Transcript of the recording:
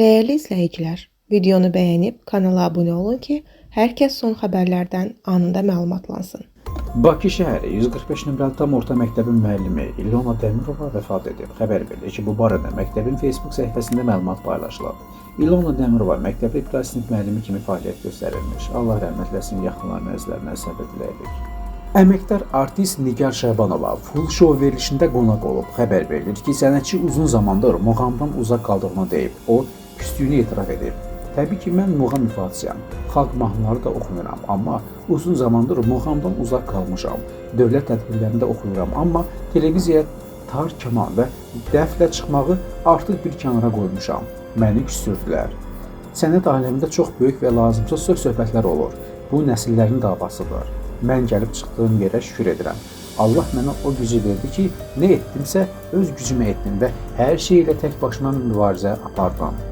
Değerli izləyicilər, videonu bəyənib kanala abunə olun ki, hər kəs son xəbərlərdən anında məlumatlansın. Bakı şəhəri 145 nömrəli tam orta məktəbin müəllimi İlona Dəmirova vəfat edib. Xəbər verilir ki, bu barədə məktəbin Facebook səhifəsində məlumat paylaşılıb. İlona Dəmirova məktəbdə ibtidai sinif müəllimi kimi fəaliyyət göstərilmiş. Allah rəhmət eləsin, yaxınlarının özlərinə səbir diləyirik. Əməkdar artist Nigar Şabanova full show verilişində qonaq olub. Xəbər verilir ki, sənətçi uzun zamandır muğamdan uzaq qaldığını deyib. O, küstüyünü etiraf edib. Təbii ki, mən muğam ifaçıyam. Xalq mahnıları da oxumuram, amma uzun zamandır muğamdan uzaq qalmışam. Dövlət tədbirlərində oxuyuram, amma televiziyaya tar kaman və dəflə çıxmağı artıq bir kənara qoymuşam. Məni küstürdülər. Sənət aləmində çox böyük və lazımsız söhbətlər olur. Bu nəsillərin davasıdır. Mən gəlib çıxdığım yerə şükür edirəm. Allah mənə o gücü verdi ki, nə etdimsə öz gücümə etdim və hər şey ilə tək başıma mübarizə apardım.